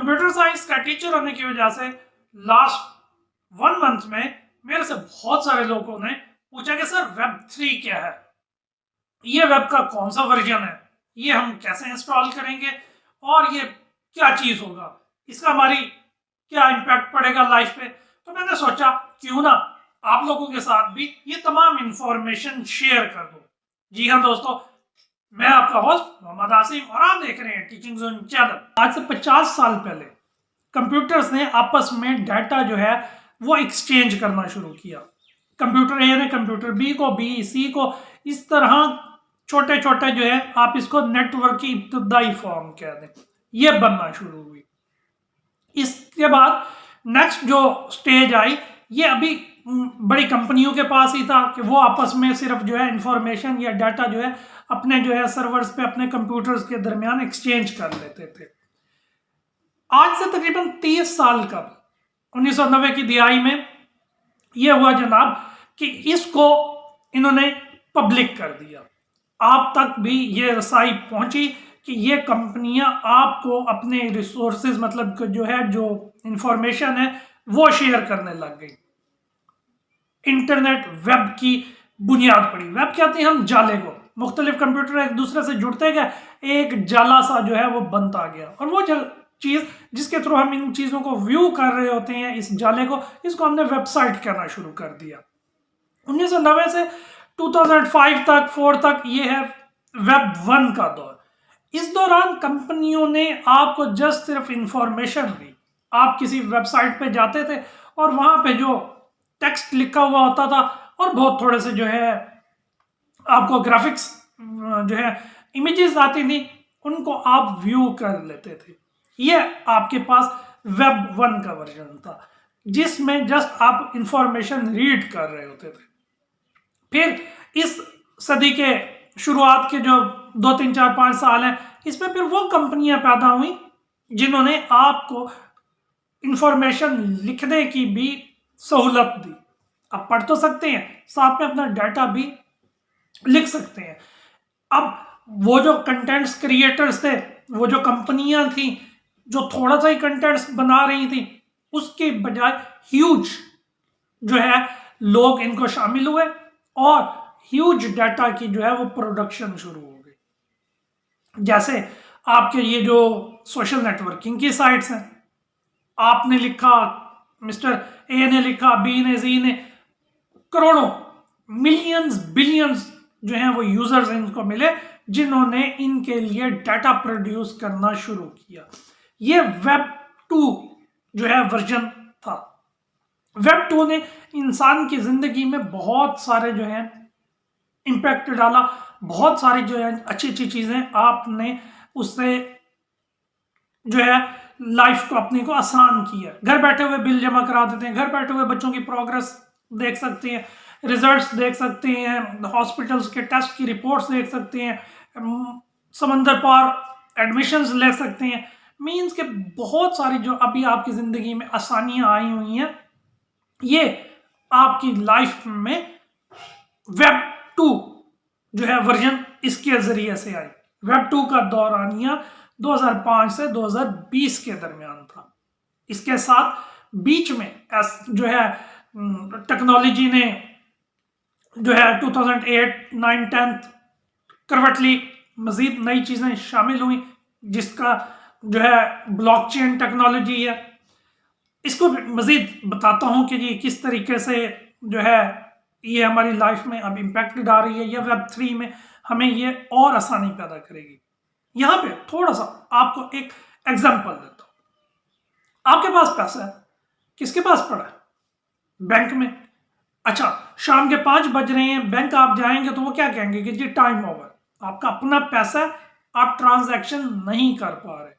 Computer science का teacher होने की वजह से लास्ट 1 मंथ में मेरे से बहुत सारे लोगों ने पूछा कि सर वेब 3 क्या है, ये वेब का कौन सा वर्जन है, ये हम कैसे इंस्टॉल करेंगे और ये क्या चीज होगा, इसका हमारी क्या इम्पैक्ट पड़ेगा लाइफ पे। तो मैंने सोचा क्यों ना आप लोगों के साथ भी ये तमाम इंफॉर्मेशन शेयर कर दूं। जी हाँ दोस्तों, मैं आपका होस्ट मोहम्मद आसिम और आप देख रहे हैं टीचिंग जोन चैनल। आज से 50 साल पहले कंप्यूटर्स ने आपस में डाटा जो है वो एक्सचेंज करना शुरू किया। कंप्यूटर ए ने कंप्यूटर बी को, बी सी को, इस तरह छोटे छोटे जो है आप इसको नेटवर्क की इब्तदाई फॉर्म कह दें, ये बनना शुरू हुई। इसके बाद नेक्स्ट जो स्टेज आई, ये अभी बड़ी कंपनियों के पास ही था कि वो आपस में सिर्फ जो है इंफॉर्मेशन या डाटा जो है अपने जो है सर्वर्स पे अपने कंप्यूटर्स के दरमियान एक्सचेंज कर लेते थे। आज से तकरीबन 30 साल कब 1990 की दिहाई में यह हुआ जनाब कि इसको इन्होंने पब्लिक कर दिया। आप तक भी ये रसाई पहुंची कि ये कंपनियां आपको अपने रिसोर्सेज मतलब जो है जो इंफॉर्मेशन है वो शेयर करने लग गई। इंटरनेट वेब की बुनियाद पड़ी। वेब कहते हैं हम जाले को, मुख्तलिफ कंप्यूटर एक दूसरे से जुड़ते गए, एक जाला सा जो है वो बनता गया, और वो चीज जिसके थ्रू हम इन चीजों को व्यू कर रहे होते हैं, इस जाले को, इसको हमने वेबसाइट कहना शुरू कर दिया। 1990 से 2005 तक 4 तक ये है वेब 1 का दौर। इस दौरान कंपनियों ने आपको जस्ट सिर्फ इंफॉर्मेशन दी। आप किसी वेबसाइट पे जाते थे और वहां पे जो टेक्स्ट लिखा हुआ होता था और बहुत थोड़े से जो है आपको ग्राफिक्स जो है इमेजेस आती थी, उनको आप व्यू कर लेते थे। ये आपके पास वेब 1 का वर्जन था जिसमें जस्ट आप इंफॉर्मेशन रीड कर रहे होते थे। फिर इस सदी के शुरुआत के जो 2, 3, 4, 5 साल हैं, इसमें फिर वो कंपनियां पैदा हुई जिन्होंने आपको इंफॉर्मेशन लिखने की भी सहूलत दी। आप पढ़ तो सकते हैं, साथ में अपना डाटा भी लिख सकते हैं। अब वो जो कंटेंट्स क्रिएटर्स थे, वो जो कंपनियां थी जो थोड़ा सा ही कंटेंट्स बना रही थी, उसके बजाय ह्यूज जो है लोग इनको शामिल हुए और ह्यूज डाटा की जो है वो प्रोडक्शन शुरू हो गई। जैसे आपके ये जो सोशल नेटवर्किंग की साइट्स हैं, आपने लिखा, मिस्टर ए ने लिखा, बी ने, सी ने, करोड़ों, मिलियंस, बिलियंस जो हैं वो यूजर्स इनको मिले जिन्होंने इनके लिए डाटा प्रोड्यूस करना शुरू किया। ये वेब 2 जो है वर्जन था। वेब 2 ने इंसान की जिंदगी में बहुत सारे जो है इंपैक्ट डाला, बहुत सारी जो है अच्छी अच्छी चीजें आपने उससे जो है लाइफ को अपने को आसान किया। घर बैठे हुए बिल जमा करा देते हैं, घर बैठे हुए बच्चों की प्रोग्रेस देख सकते हैं, रिजल्ट्स देख सकते हैं, हॉस्पिटल्स के टेस्ट की रिपोर्ट्स देख सकते हैं, समंदर पार एडमिशन्स ले सकते हैं। मीन्स के बहुत सारी जो अभी आपकी ज़िंदगी में आसानियां आई हुई हैं, ये आपकी लाइफ में वेब 2 जो है वर्जन इसके ज़रिए से आई। वेब 2 का दौरानिया 2005 से 2020 के दरमियान था। इसके साथ बीच में जो है टेक्नोलॉजी ने जो है 2008, 9, 10 करवट ली, मजीद नई चीज़ें शामिल हुई, जिसका जो है ब्लॉकचेन टेक्नोलॉजी है। इसको मजीद बताता हूँ कि ये किस तरीके से जो है ये हमारी लाइफ में अब इम्पैक्ट डाल रही है, या वेब 3 में हमें ये और आसानी पैदा करेगी। यहाँ पे थोड़ा सा आपको एक एग्जाम्पल देता हूँ। आपके पास पैसा है, किसके पास पड़ा है? बैंक में। अच्छा, शाम के 5 बज रहे हैं, बैंक आप जाएंगे तो वो क्या कहेंगे कि जी टाइम ओवर, आपका अपना पैसा, आप ट्रांजैक्शन नहीं कर पा रहे।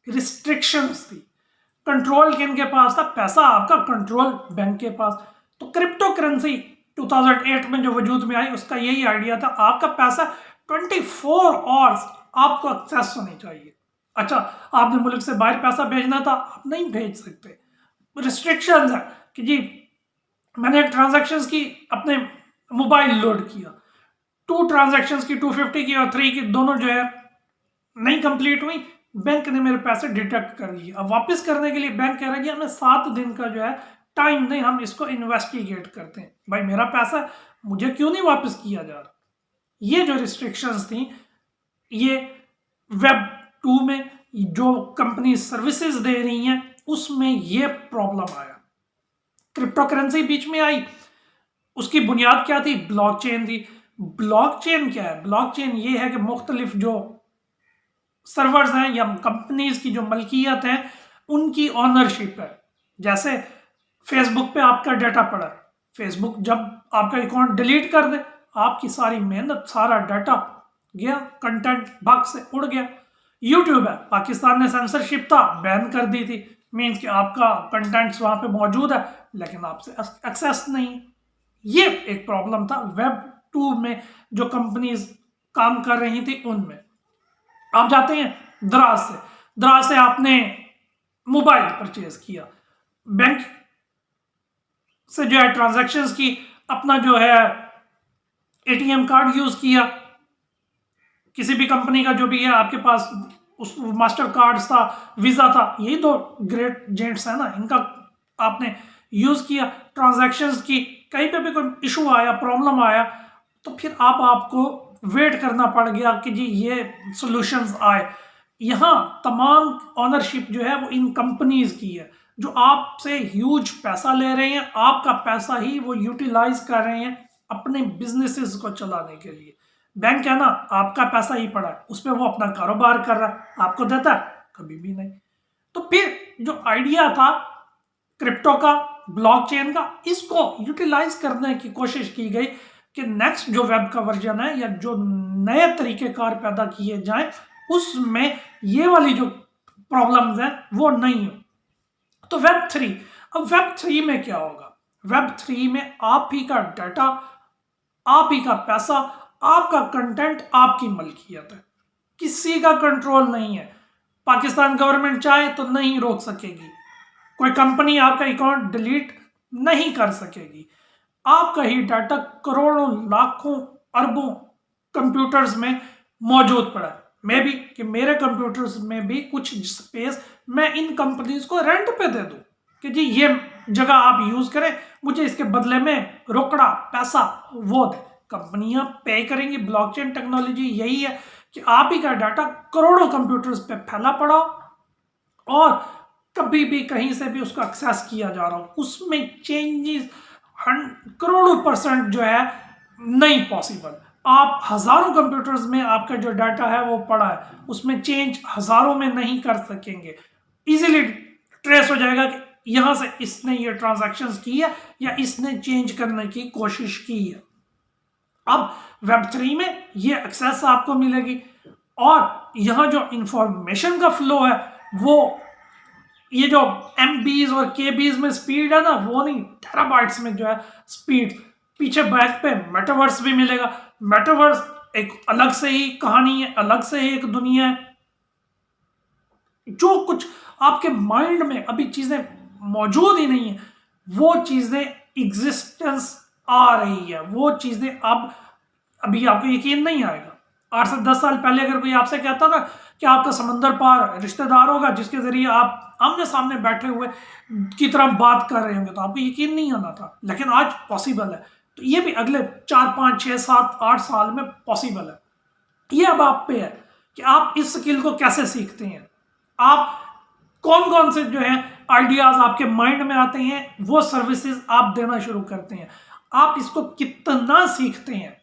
रिस्ट्रिक्शंस थी, कंट्रोल किन पास था? पैसा आपका कंट्रोल बैंक के पास। तो क्रिप्टो करेंसी 2008 में जो वजूद में आई, उसका यही आइडिया था, आपका पैसा 24 आवर्स आपको एक्सेस होनी चाहिए। अच्छा, आपने मुल्क से बाहर पैसा भेजना था, आप नहीं भेज सकते, रिस्ट्रिक्शंस है कि जी मैंने एक ट्रांजैक्शंस की, अपने मोबाइल लोड किया, 2 ट्रांजैक्शंस की 250 की और 3 की दोनों जो है नहीं कंप्लीट हुई, बैंक ने मेरे पैसे डिटेक्ट कर लिए। अब वापस करने के लिए बैंक कह रहा है कि हमें 7 दिन का जो है टाइम नहीं, हम इसको इन्वेस्टिगेट करते हैं। भाई मेरा पैसा मुझे क्यों नहीं वापस किया जा रहा? ये जो रिस्ट्रिक्शंस थी, ये वेब 2 में जो कंपनी सर्विसेज दे रही हैं उसमें ये प्रॉब्लम आया। क्रिप्टो करेंसी बीच में आई, उसकी बुनियाद क्या थी? ब्लॉकचेन थी। ब्लॉकचेन क्या है? ब्लॉकचेन ये है कि मुख्तलिफ जो सर्वर्स हैं या कंपनीज की जो मलकियत है उनकी ऑनरशिप है। जैसे फेसबुक पे आपका डाटा पड़ा है, फेसबुक जब आपका अकाउंट डिलीट कर दे, आपकी सारी मेहनत, सारा डाटा गया, कंटेंट भाग से उड़ गया। यूट्यूब है, पाकिस्तान ने सेंसरशिप था, बैन कर दी थी, मीन्स कि आपका कंटेंट्स वहां पे मौजूद है लेकिन आपसे एक्सेस नहीं है। ये एक प्रॉब्लम था वेब 2 में जो कंपनीज काम कर रही थी उनमें। आप जाते हैं दराज से आपने मोबाइल परचेज किया, बैंक से जो है ट्रांजैक्शंस की, अपना जो है एटीएम कार्ड यूज किया, किसी भी कंपनी का जो भी है आपके पास, उस मास्टर कार्ड था, वीजा था, यही तो ग्रेट जेंट्स है ना, इनका आपने यूज किया, ट्रांजैक्शंस की। कहीं पे भी कोई इशू आया, प्रॉब्लम आया, तो फिर आपको वेट करना पड़ गया कि जी ये सॉल्यूशंस आए। यहाँ तमाम ऑनरशिप जो है वो इन कंपनीज की है जो आपसे ह्यूज पैसा ले रहे हैं, आपका पैसा ही वो यूटिलाइज कर रहे हैं अपने बिजनेसेस को चलाने के लिए। बैंक है ना, आपका पैसा ही पड़ा है, उस पर वो अपना कारोबार कर रहा है, आपको देता है कभी भी नहीं। तो फिर जो आइडिया था क्रिप्टो का, ब्लॉकचेन का, इसको यूटिलाइज करने की कोशिश की गई कि नेक्स्ट जो वेब का वर्जन है या जो नए तरीकेकार पैदा किए जाएं उसमें ये वाली जो प्रॉब्लम्स हैं वो नहीं हो। तो वेब 3, अब वेब 3 में क्या होगा? वेब 3 में आप ही का डाटा, आप ही का पैसा, आपका कंटेंट आपकी मलकियत है, किसी का कंट्रोल नहीं है। पाकिस्तान गवर्नमेंट चाहे तो नहीं रोक सकेगी, कोई कंपनी आपका अकाउंट डिलीट नहीं कर सकेगी। आपका ही डाटा करोड़ों, लाखों, अरबों कंप्यूटर्स में मौजूद पड़ा है। मे भी कि मेरे कंप्यूटर्स में भी कुछ स्पेस मैं इन कंपनीज को रेंट पे दे दूं कि जी ये जगह आप यूज करें, मुझे इसके बदले में रोकड़ा पैसा वो दे। कंपनियां पे करेंगी। ब्लॉकचेन टेक्नोलॉजी यही है कि आप ही का डाटा करोड़ों कंप्यूटर्स पे फैला पड़ा और कभी भी कहीं से भी उसको एक्सेस किया जा रहा हो, उसमें चेंजेस करोड़ों % जो है नहीं पॉसिबल। आप हजारों कंप्यूटर्स में आपका जो डाटा है वो पड़ा है, उसमें चेंज हजारों में नहीं कर सकेंगे। इजीली ट्रेस हो जाएगा कि यहां से इसने ये ट्रांजैक्शंस की है या इसने चेंज करने की कोशिश की है। अब वेब 3 में ये एक्सेस आपको मिलेगी और यहां जो इंफॉर्मेशन का फ्लो है वो, ये जो MBs और KBs में स्पीड है ना, वो नहीं, टेराबाइट्स में जो है स्पीड। पीछे बैक पे मेटावर्स भी मिलेगा। मेटावर्स एक अलग से ही कहानी है, अलग से ही एक दुनिया है। जो कुछ आपके माइंड में अभी चीजें मौजूद ही नहीं है, वो चीजें एग्जिस्टेंस आ रही है, वो चीजें अब अभी आपको यकीन नहीं आएगा। 8 से 10 साल पहले अगर कोई आपसे कहता था कि आपका समंदर पार रिश्तेदार होगा जिसके जरिए आप आमने सामने बैठे हुए की तरह बात कर रहे होंगे, तो आपको यकीन नहीं आना था, लेकिन आज पॉसिबल है। तो ये भी अगले 4, 5, 6, 7, 8 साल में पॉसिबल है। ये अब आप पे है कि आप इस स्किल को कैसे सीखते हैं, आप कौन कौन से जो है आइडियाज आपके माइंड में आते हैं, वो सर्विसेज आप देना शुरू करते हैं, आप इसको कितना सीखते हैं,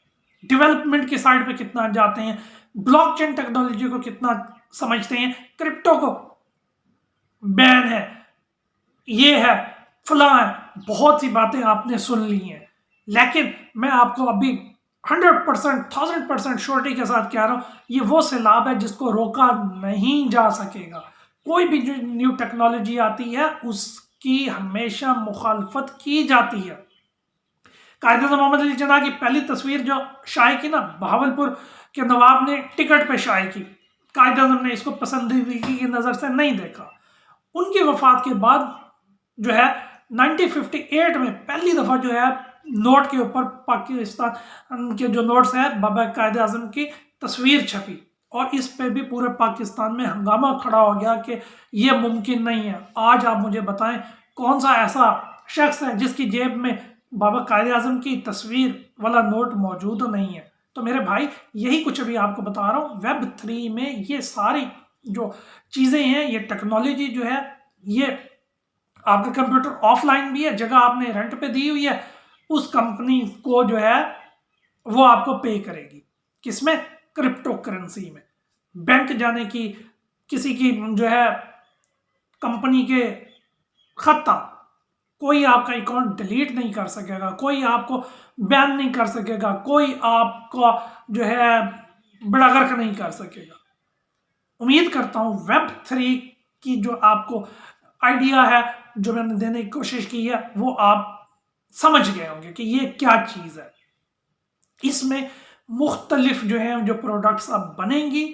डेवलपमेंट की साइड पे कितना जाते हैं, ब्लॉकचेन टेक्नोलॉजी को कितना समझते हैं, क्रिप्टो को बैन है, ये है, फला है, बहुत सी बातें आपने सुन ली हैं। लेकिन मैं आपको अभी 100%, 1000% श्योरिटी के साथ कह रहा हूं, ये वो सैलाब है जिसको रोका नहीं जा सकेगा। कोई भी जो न्यू टेक्नोलॉजी आती है उसकी हमेशा मुखालफत की जाती है। कायद मोहम्मद अली जिन्ना की पहली तस्वीर जो शाये की ना, बहावलपुर के नवाब ने टिकट पे शाये की, कायद आज़म ने इसको पसंदीदगी की नज़र से नहीं देखा। उनकी वफात के बाद जो है 1958 में पहली दफ़ा जो है नोट के ऊपर पाकिस्तान के जो नोट्स हैं बाबा कायद आज़म की तस्वीर छपी। और इस पे भी पूरे पाकिस्तान में हंगामा खड़ा हो गया कि ये मुमकिन नहीं है। आज आप मुझे बताएं कौन सा ऐसा शख्स है जिसकी जेब में बाबा कायदे आजम की तस्वीर वाला नोट मौजूद नहीं है। तो मेरे भाई यही कुछ अभी आपको बता रहा हूँ। Web3 में ये सारी जो चीज़ें हैं, ये टेक्नोलॉजी जो है, ये आपका कंप्यूटर ऑफलाइन भी है, जगह आपने रेंट पे दी हुई है, उस कंपनी को जो है वो आपको पे करेगी। किसमें? क्रिप्टो करेंसी में। बैंक जाने की, किसी की जो है कंपनी के खाता, कोई आपका अकाउंट डिलीट नहीं कर सकेगा, कोई आपको बैन नहीं कर सकेगा, कोई आपको जो है बड़ा गर्क नहीं कर सकेगा। उम्मीद करता हूँ Web3 की जो आपको आइडिया है, जो मैंने देने की कोशिश की है, वो आप समझ गए होंगे कि ये क्या चीज़ है। इसमें मुख्तलिफ जो है जो प्रोडक्ट्स अब बनेंगी,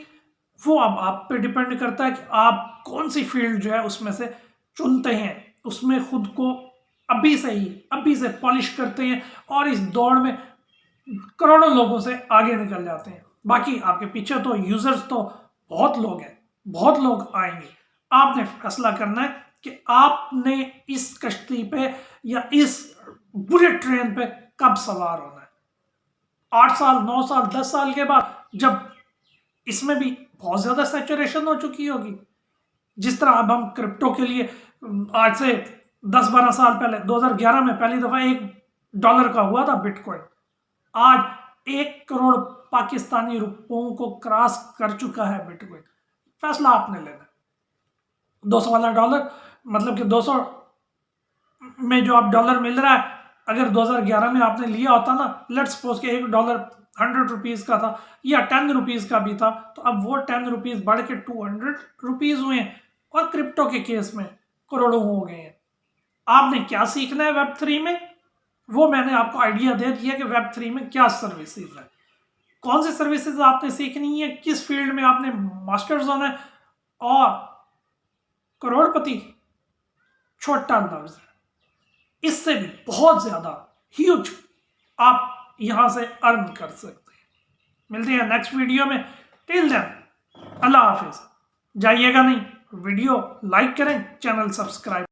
वो अब आप पे डिपेंड करता है कि आप कौन सी फील्ड जो है उसमें से चुनते हैं, उसमें खुद को अभी से पॉलिश करते हैं और इस दौड़ में करोड़ों लोगों से आगे निकल जाते हैं। बाकी आपके पीछे तो यूजर्स तो बहुत लोग हैं, बहुत लोग आएंगे। आपने फैसला करना है कि आपने इस कश्ती पे या इस बुलेट ट्रेन पे कब सवार होना है। 8 साल, 9 साल, 10 साल के बाद, जब इसमें भी बहुत ज्यादा सैचुरेशन हो चुकी होगी, जिस तरह अब हम क्रिप्टो के लिए आज से 10-12 साल पहले 2011 में पहली दफा $1 का हुआ था बिटकॉइन, आज 1 करोड़ पाकिस्तानी रुपयों को क्रॉस कर चुका है बिटकॉइन। फैसला आपने लेना है। 200 वाला डॉलर, मतलब कि 200 में जो आप डॉलर मिल रहा है, अगर 2011 में आपने लिया होता ना, लेट्स सपोज कि $1 100 रुपीज़ का था या 10 रुपीज़ का भी था, तो अब वो 10 रुपीज़ बढ़ के 200 रुपीज़ हुए हैं और क्रिप्टो के केस में करोड़ों हो गए हैं। आपने क्या सीखना है Web3 में, वो मैंने आपको आइडिया दे दिया कि Web3 में क्या सर्विसेज है, कौन सी सर्विसेज आपने सीखनी है, किस फील्ड में आपने मास्टर्स होना है। और करोड़पति छोटा लफ्ज है, इससे भी बहुत ज्यादा ह्यूज आप यहां से अर्न कर सकते हैं। मिलते हैं नेक्स्ट वीडियो में। टिल देन अल्लाह हाफिज। जाइएगा नहीं, वीडियो लाइक करें, चैनल सब्सक्राइब